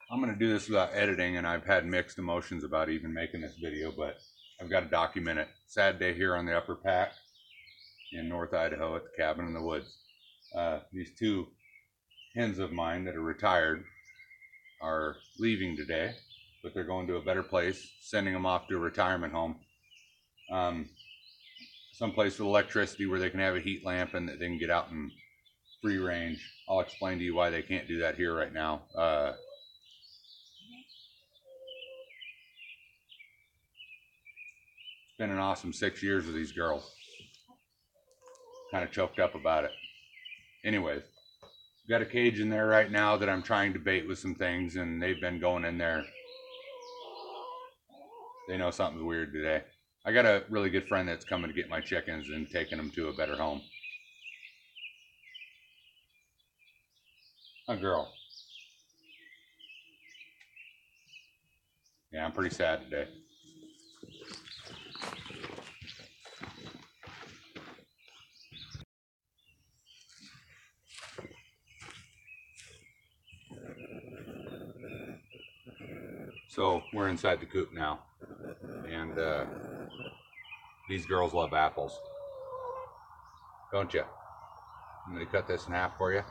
I'm going to do this without editing, and I've had mixed emotions about even making this video, but I've got to document it. Sad day here on the Upper Pack in North Idaho at the cabin in the woods. These two hens of mine that are retired are leaving today, but they're going to a better place, sending them off to a retirement home. Someplace with electricity where they can have a heat lamp and they can get out in free range. I'll explain to you why they can't do that here right now. It's been an awesome 6 years with these girls. Kind of choked up about it. Anyways, got a cage in there right now that I'm trying to bait with some things, and they've been going in there. They know something's weird today. I got a really good friend that's coming to get my chickens and taking them to a better home. A girl. Yeah, I'm pretty sad today. So we're inside the coop now, and these girls love apples, don't you? I'm gonna cut this in half for you,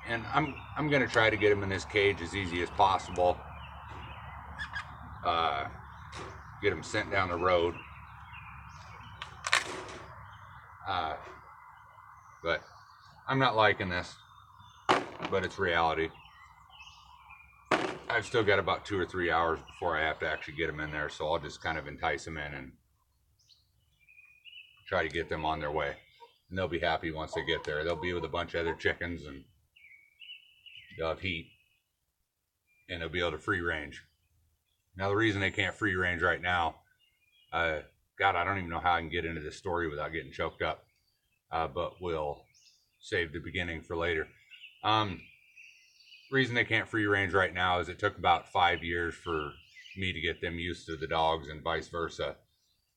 and I'm gonna try to get them in this cage as easy as possible. Get them sent down the road, but I'm not liking this, but it's reality. I've still got about 2 or 3 hours before I have to actually get them in there, so I'll just kind of entice them in and try to get them on their way. And they'll be happy once they get there. They'll be with a bunch of other chickens, and they'll have heat, and they'll be able to free range. Now, the reason they can't free range right now, God, I don't even know how I can get into this story without getting choked up, but we'll save the beginning for later. Reason they can't free range right now is it took about 5 years for me to get them used to the dogs and vice versa,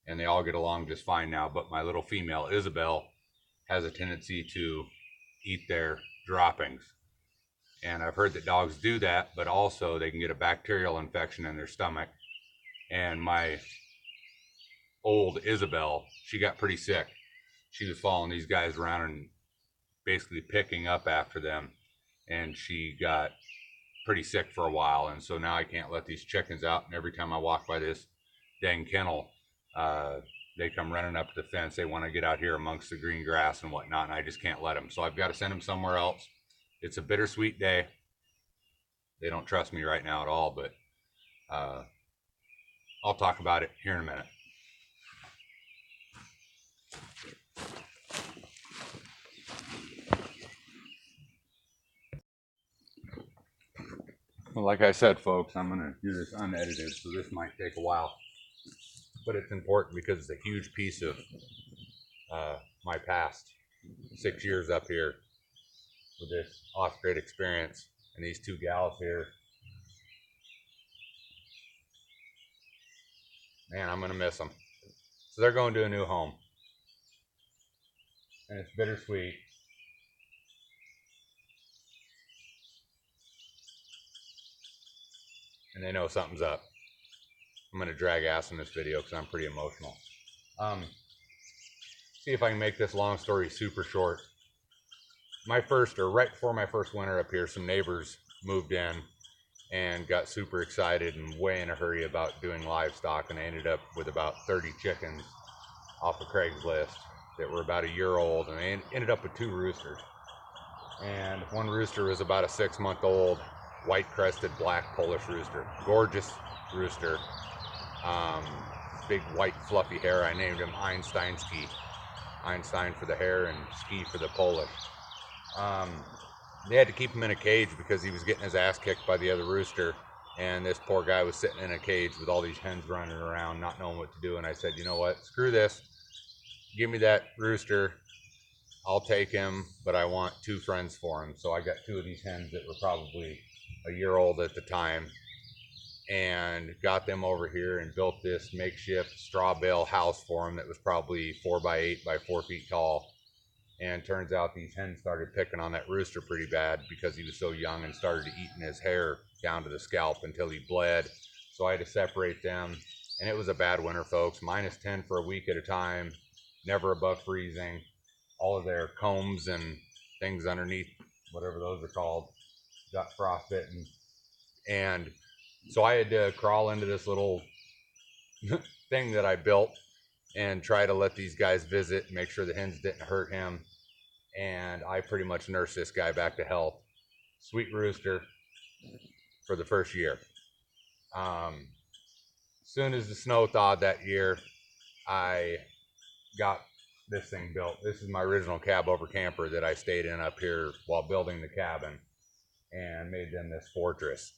and they all get along just fine now. But my little female Isabel has a tendency to eat their droppings, and I've heard that dogs do that, but also they can get a bacterial infection in their stomach. And my old Isabel, she got pretty sick. She was following these guys around and basically picking up after them, and she got pretty sick for a while. And so now I can't let these chickens out, and every time I walk by this dang kennel, they come running up to the fence. They want to get out here amongst the green grass and whatnot, and I just can't let them. So I've got to send them somewhere else. It's a bittersweet day. They don't trust me right now at all, but I'll talk about it here in a minute. Well, like I said, folks, I'm going to do this unedited, so this might take a while. But it's important because it's a huge piece of my past 6 years up here with this off-grid experience and these two gals here. Man, I'm going to miss them. So they're going to a new home. And it's bittersweet. And they know something's up. I'm going to drag ass in this video because I'm pretty emotional. See if I can make this long story super short. Right before my first winter up here, some neighbors moved in and got super excited and way in a hurry about doing livestock, and I ended up with about 30 chickens off of Craigslist that were about a year old, and they ended up with 2 roosters. And one rooster was about a 6-month-old white-crested black Polish rooster. Gorgeous rooster. Big white fluffy hair. I named him Einsteinski. Einstein for the hair and Ski for the Polish. They had to keep him in a cage because he was getting his ass kicked by the other rooster, and this poor guy was sitting in a cage with all these hens running around not knowing what to do. And I said, you know what, screw this, give me that rooster, I'll take him, but I want 2 friends for him. So I got 2 of these hens that were probably a year old at the time, and got them over here and built this makeshift straw bale house for him that was probably 4 by 8 by 4 feet tall. And turns out these hens started picking on that rooster pretty bad because he was so young, and started eating his hair down to the scalp until he bled. So I had to separate them. And it was a bad winter, folks. -10 for a week at a time, never above freezing. All of their combs and things underneath, whatever those are called, got frostbitten. And so I had to crawl into this little thing that I built and try to let these guys visit, make sure the hens didn't hurt him. And I pretty much nursed this guy back to health. Sweet rooster for the first year. Soon as the snow thawed that year, I got this thing built. This is my original cab over camper that I stayed in up here while building the cabin, and made them this fortress.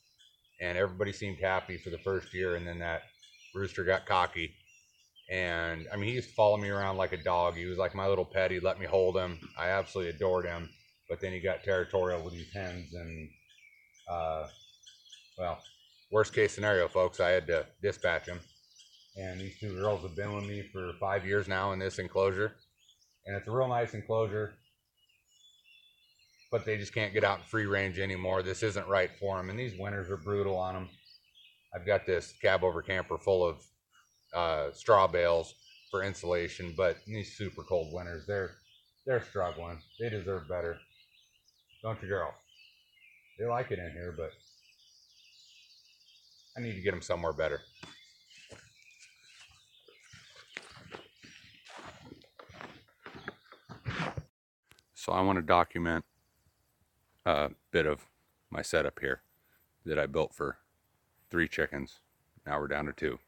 And everybody seemed happy for the first year, and then that rooster got cocky. And I mean, he used to follow me around like a dog. He was like my little pet. He let me hold him. I absolutely adored him. But then he got territorial with these hens, and well, worst case scenario, folks, I had to dispatch him. And these two girls have been with me for 5 years now in this enclosure. And it's a real nice enclosure, but they just can't get out in free range anymore. This isn't right for them. And these winters are brutal on them. I've got this cab over camper full of straw bales for insulation, but in these super cold winters, they're struggling. They deserve better. Don't you, girl? They like it in here, but I need to get them somewhere better. So I want to document a bit of my setup here that I built for 3 chickens. Now we're down to 2.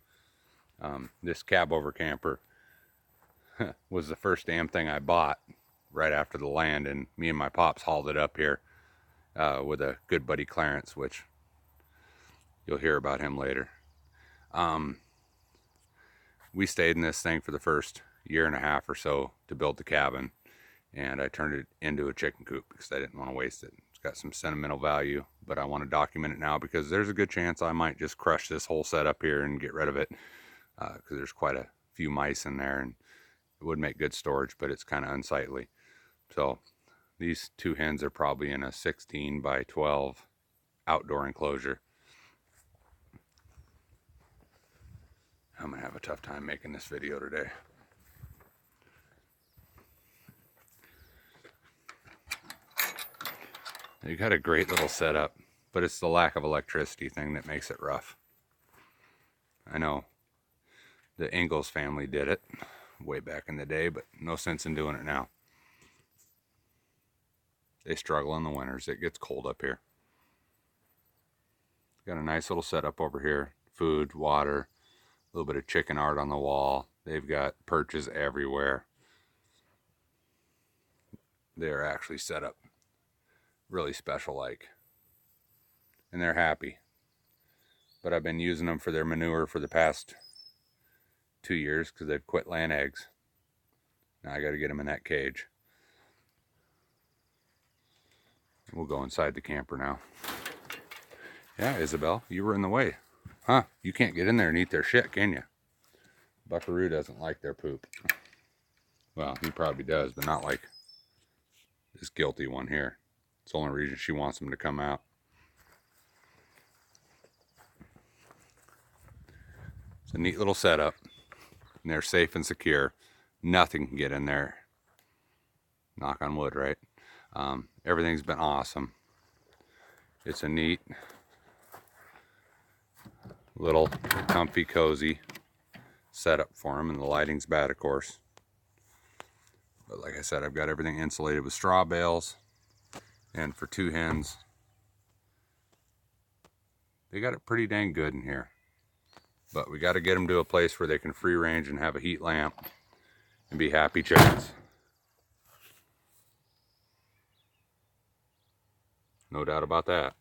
This cab over camper was the first damn thing I bought right after the land, and me and my pops hauled it up here with a good buddy Clarence, which you'll hear about him later. We stayed in this thing for the first 1.5 years or so to build the cabin, and I turned it into a chicken coop because I didn't want to waste it. It's got some sentimental value, but I want to document it now because there's a good chance I might just crush this whole setup here and get rid of it, because there's quite a few mice in there, and it would make good storage, but it's kind of unsightly. So these 2 hens are probably in a 16 by 12 outdoor enclosure. I'm gonna have a tough time making this video today. You got a great little setup, but it's the lack of electricity thing that makes it rough. I know the Ingalls family did it way back in the day, but no sense in doing it now. They struggle in the winters. It gets cold up here. Got a nice little setup over here. Food, water, a little bit of chicken art on the wall. They've got perches everywhere. They're actually set up really special like. And they're happy. But I've been using them for their manure for the past 2 years because they've quit laying eggs. Now I got to get them in that cage. We'll go inside the camper now. Yeah, Isabel, you were in the way. Huh? You can't get in there and eat their shit, can you? Buckaroo doesn't like their poop. Well, he probably does, but not like this guilty one here. It's the only reason she wants them to come out. It's a neat little setup. And they're safe and secure. Nothing can get in there. Knock on wood, right? Everything's been awesome. It's a neat, little, comfy, cozy setup for them, and the lighting's bad, of course. But like I said, I've got everything insulated with straw bales, and for 2 hens, they got it pretty dang good in here. But we got to get them to a place where they can free range and have a heat lamp and be happy chickens. No doubt about that.